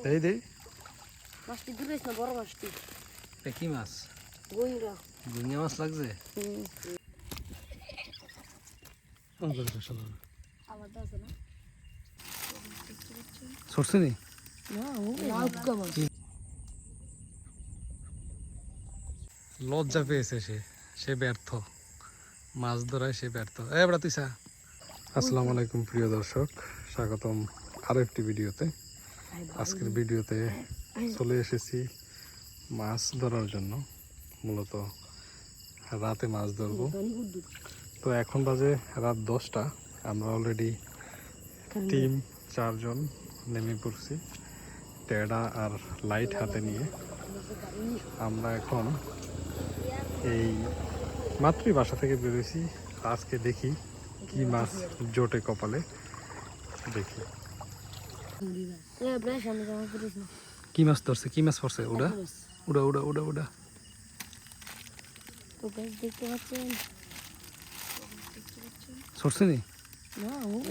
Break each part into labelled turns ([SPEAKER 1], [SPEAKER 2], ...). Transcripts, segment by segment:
[SPEAKER 1] এই দেই
[SPEAKER 2] মাছটি দূরে না বড় মাছটি।
[SPEAKER 1] এটা কি মাছ?
[SPEAKER 2] গোইঙ্গা।
[SPEAKER 1] গুঙ্গা মাছ লাগছে।
[SPEAKER 2] আবার দাও না।
[SPEAKER 1] সরছে নি?
[SPEAKER 2] না, ও লাউকা মাছ।
[SPEAKER 1] লজ্জা পেয়েছে সে ব্যর্থ, মাছ ধরায় সে ব্যর্থ। এবার তুই সা। আসসালামু আলাইকুম প্রিয় দর্শক, স্বাগতম আরো একটি ভিডিওতে। আজকের ভিডিওতে চলে এসেছি মাছ ধরার জন্য। মূলত রাতে মাছ ধরবো। তো এখন বাজে রাত 10টা। আমরা অলরেডি টিম 4 জন নেমে পড়ছি টেডা আর লাইট হাতে নিয়ে। আমরা এখন এই মাত্রই বাসা থেকে বেরোইছি। আজকে দেখি কি মাছ জোটে কপালে, দেখি কি মাছ ধরছে, কি মাছ পড়ছে। উড়া উড়া উড়া উড়া উড়া
[SPEAKER 2] দেখতে পাচ্ছেন
[SPEAKER 1] সরছে নি?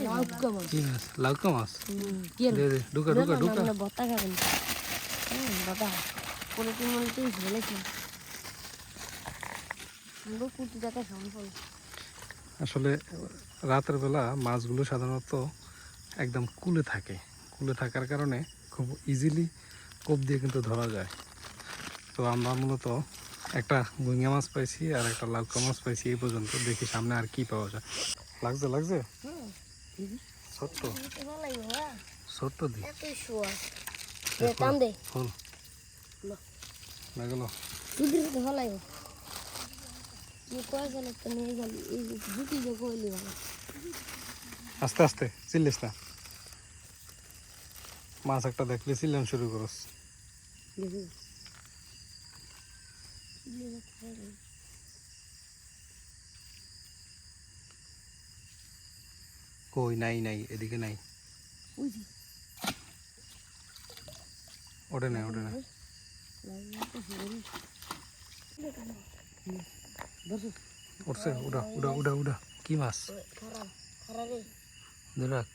[SPEAKER 2] লাউকা মাছ।
[SPEAKER 1] কি মাছ? লাউকা মাছ। দে দে ঢুকা ঢুকা ঢুকা।
[SPEAKER 2] বত্তা খাবেন বাবা, পোলট্রি মোলট্রি ঝোলেছে।
[SPEAKER 1] আসলে রাতের বেলা মাছগুলো সাধারণত একদম কুলে থাকে। কুলে থাকার কারণে খুব ইজিলি কোপ দিয়ে কিন্তু ধরা যায়। তো আমরা মূলত একটা গুইঙ্গা মাছ পাইছি আর একটা লাউকা মাছ পাইছি এই পর্যন্ত। দেখি সামনে আর কি পাওয়া যায়। লাগছে লাগছে ছোট্ট ছোট্ট দি ফুল লাগল। আস্তে আস্তে চিল্লিস না, মাছ একটা দেখলে চিল্লান শুরু করস। কই নাই নাই, এদিকে নাই। ওঠে না ওঠে না। উঠছে, উড়া উড়া উড়া উড়া। কি মাছ? ধরাক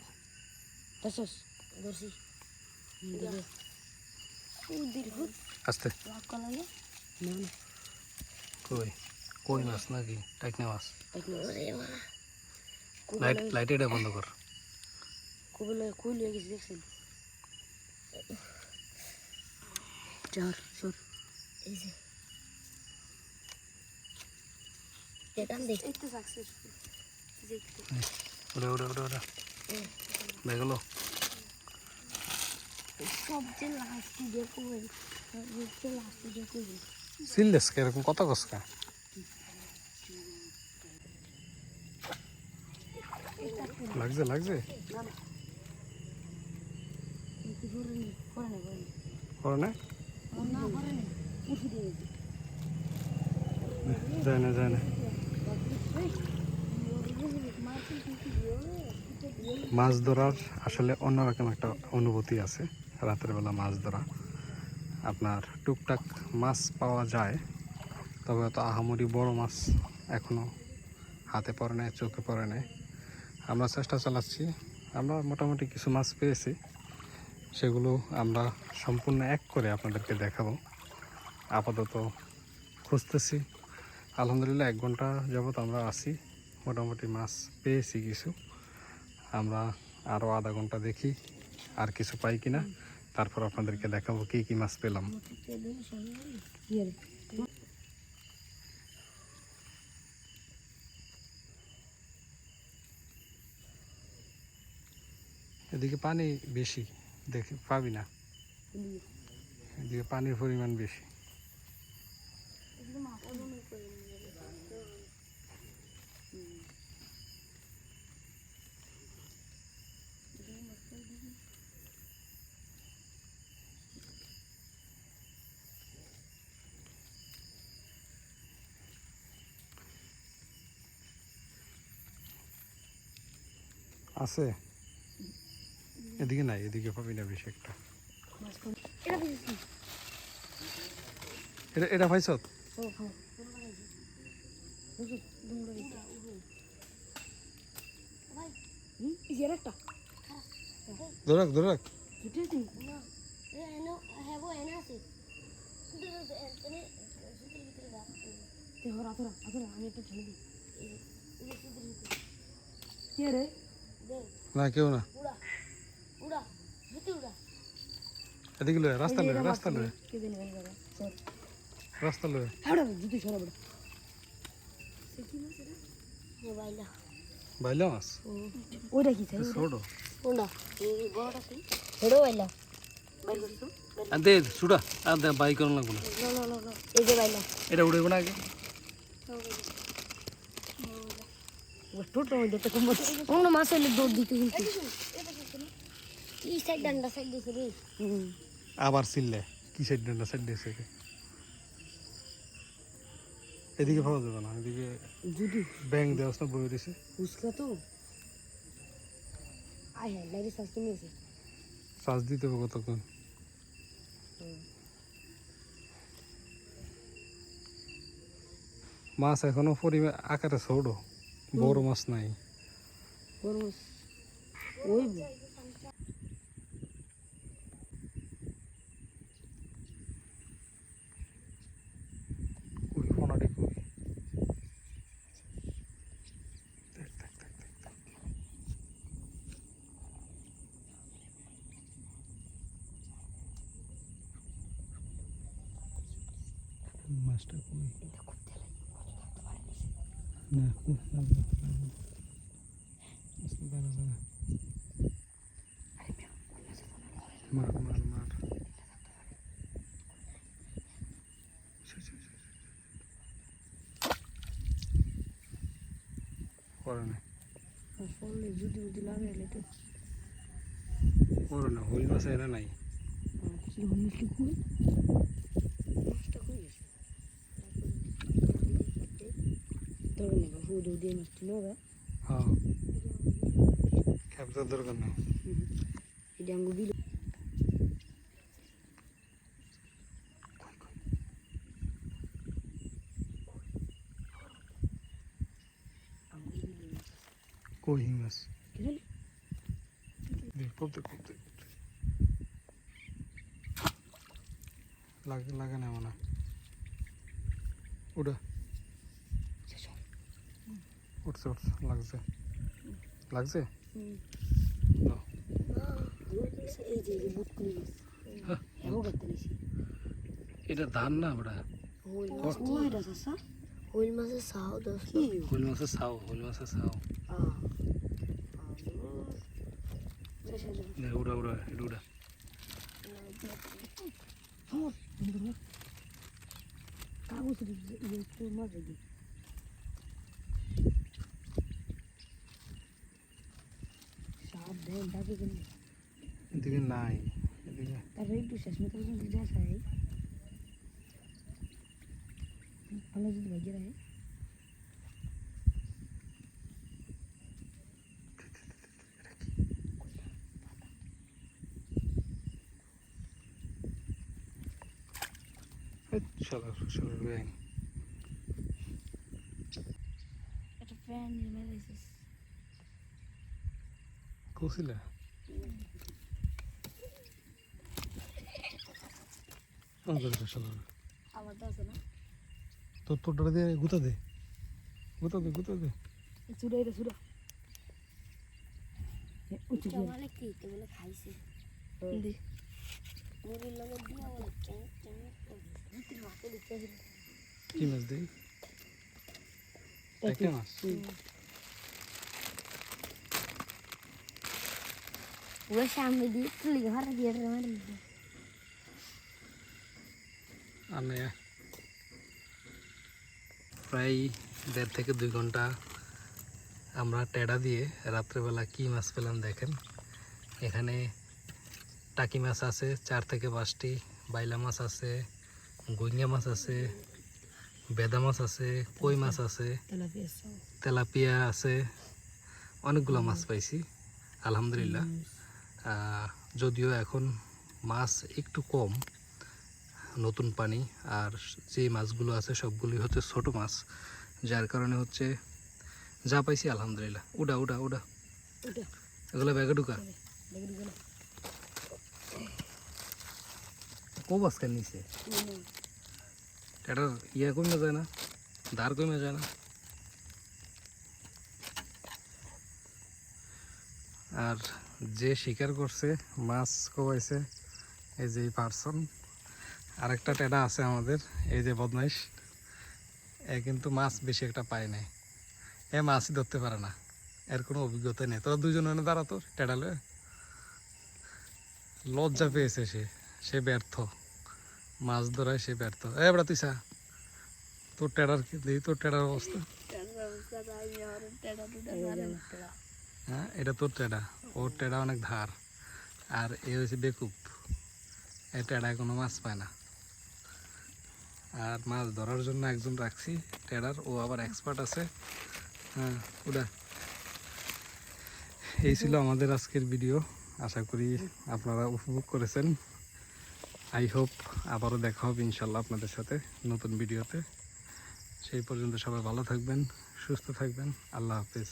[SPEAKER 1] আস্তে। কই কই মাছ নাকি টাইকনা মাছ? লাইট লাইট এটা বন্ধ কর। উড়া উড়া উড়া উড়া দেখলো। সিললেস এরকম কত কসকা। লাগছে লাগছে করে না যায় না যায় না। মাছ ধরার আসলে অন্যরকম একটা অনুভূতি আছে রাতের বেলা মাছ ধরা। আপনার টুকটাক মাছ পাওয়া যায়, তবে অত আহামরি বড় মাছ এখনও হাতে পড়ে নাই, চোখে পড়ে নাই। আমরা চেষ্টা চালাচ্ছি। আমরা মোটামুটি কিছু মাছ পেয়েছি, সেগুলো আমরা সম্পূর্ণ এক করে আপনাদেরকে দেখাবো। আপাতত খুঁজতেছি। আলহামদুলিল্লাহ 1 ঘন্টা যাবত আমরা আছি, মোটামুটি মাছ পেয়েছি কিছু। আমরা আরও আধা ঘন্টা দেখি আর কিছু পাই কিনা, তারপর আপনাদেরকে দেখাবো কি কি মাছ পেলাম। এদিকে পানি বেশি, দেখি পাবি না। এদিকে পানির পরিমাণ বেশি। আছে এদিকে নাই, এদিকে পাবি না বেশি একটা। এটা এটা পাইছ? ধরাক ধরাক
[SPEAKER 2] আমি একটা ছেড়ে দিই কে রে
[SPEAKER 1] না কেউ না এদিকে লয়ে রাস্তা লয়ে
[SPEAKER 2] কে জানি ভাই বাবা সর
[SPEAKER 1] রাস্তা লয়ে
[SPEAKER 2] হাড়া জুতো সরা বড় সে কি মাছ রে মোবাইলটা
[SPEAKER 1] বাইলা মাছ
[SPEAKER 2] ওটা কি স্যার
[SPEAKER 1] ছোট
[SPEAKER 2] কোনটা এই বড়টা কি ছোট বাইলা বাই করছো
[SPEAKER 1] দে সুড়া আর দে বাই করন লাগবো না
[SPEAKER 2] না এই যে বাইলা
[SPEAKER 1] এটা উড়াইব না আগে
[SPEAKER 2] ও টোটো দেখতে কম অন্য মাছ হলে দৌড় দিতে কিন্তু এই সাইড ডান্ডা সাইড দিছে রে
[SPEAKER 1] আবার সিললে কি সাইড ডান্ডা সাইড দিয়েছে এদিকে পাওয়া যাবে না এদিকে
[SPEAKER 2] যদি
[SPEAKER 1] ব্যাংক দেওয়া না বই দিছে
[SPEAKER 2] উসকা তো আয় হ্যাঁ লাইরে সাস তুমি আছে
[SPEAKER 1] চার্জ দিতে হবে কতক্ষণ মাছ এখনো পরিমাণ আকারে ছোট বড় মাছ নাই
[SPEAKER 2] বড় মাছ ওই
[SPEAKER 1] ওই ফোনাটি কই মাছটা কই না মার করে না
[SPEAKER 2] ফলে যদি লাগাইলে তো
[SPEAKER 1] করে না হইল মাছ এরা নাই
[SPEAKER 2] কি হইছে কই মাছটা কই গেছে তোর না ফুড দিয়ে মাছটা নবা
[SPEAKER 1] হ্যাঁ ক্যাপচার দরকার নাই
[SPEAKER 2] এটা আঙ্গু দিল
[SPEAKER 1] কই মাছ
[SPEAKER 2] কি জানি
[SPEAKER 1] করতে লাগে না মানে উঠে উঠছে লাগছে না
[SPEAKER 2] এই যে বুট করে এমন করতে নিছি
[SPEAKER 1] এটা ধান না বড়া
[SPEAKER 2] ওই রাসা হইল মাছের সাও দোস
[SPEAKER 1] হইল মাছের ছাও উড়া এটা উড়া
[SPEAKER 2] কাগজ তো মাছ দিই সাপ দেন ডাকে কেন
[SPEAKER 1] এদিকে নাই এদিকে
[SPEAKER 2] তারপরে একটু শেষ মতো পর্যন্ত যা চাই ভালো যদি ভাগ্য রাখে
[SPEAKER 1] চলো ব্যাং
[SPEAKER 2] একটা ফ্যান নিয়ে মেরেছিস
[SPEAKER 1] কৌশিলা
[SPEAKER 2] আমার তো আছে না
[SPEAKER 1] তোরটা দিয়ে গুতা দে
[SPEAKER 2] চুড়া এটা চুড়া উঠে বলে কি তো বলে খাইছে দি মুড়ির লগে দিয়া বলে কেন মাকে দিতে
[SPEAKER 1] কি মাছ দেই একটা মাছ
[SPEAKER 2] ওই সামনে দিয়ে তুলি ঘর দিয়ে মারি
[SPEAKER 1] আনে প্রায় 1.5 থেকে 2 ঘন্টা আমরা টেড়া দিয়ে রাত্রেবেলা কি মাছ পেলাম দেখেন এখানে টাকি মাছ আছে 4 থেকে 5টি বাইলা মাছ আছে গুইঙ্গা মাছ আছে বেদা মাছ আছে কই মাছ আছে তেলাপিয়া আছে অনেকগুলো মাছ পাইছি আলহামদুলিল্লাহ যদিও এখন মাছ একটু কম নতুন পানি আর যে মাছগুলো আছে সবগুলোই হচ্ছে ছোট মাছ যার কারণে হচ্ছে যা পাইছি আলহামদুলিল্লাহ উড়া এগুলো ব্যাগে ঢুকা কো মাছ কেন নিছে এটার ইয়ে কমে যায় না, ধার কমে যায় না। আর যে শিকার করছে মাছ কোবাইছে এই যে পার্সন। আরেকটা টেডা আছে আমাদের, এই যে বদমাইশ, এ কিন্তু মাছ বেশি একটা পায় নাই, এ মাছই ধরতে পারে না, এর কোনো অভিজ্ঞতা নেই। তোরা দুজন এনে দাঁড়াতো টেডা লয়ে, লজ্জা পেয়েছে সে, সে ব্যর্থ মাছ ধরায়, সে ব্যর্থ। এবার তুই সা, তোর টেডার কি দেখি, তোর টেডার অবস্থা। হ্যাঁ, এটা তোর টেডা, ওর টেডা অনেক ধার, আর এ হয়েছে বেকুব, এই টেডায় কোনো মাছ পায় না। আর মাছ ধরার জন্য একজন রাখছি টেডার, ও আবার এক্সপার্ট আছে। হ্যাঁ ওটা, এই ছিল আমাদের আজকের ভিডিও। আশা করি আপনারা উপভোগ করেছেন। আই হোপ আবারও দেখা হবে ইনশাল্লাহ আপনাদের সাথে নতুন ভিডিওতে। সেই পর্যন্ত সবাই ভালো থাকবেন, সুস্থ থাকবেন। আল্লাহ হাফেজ।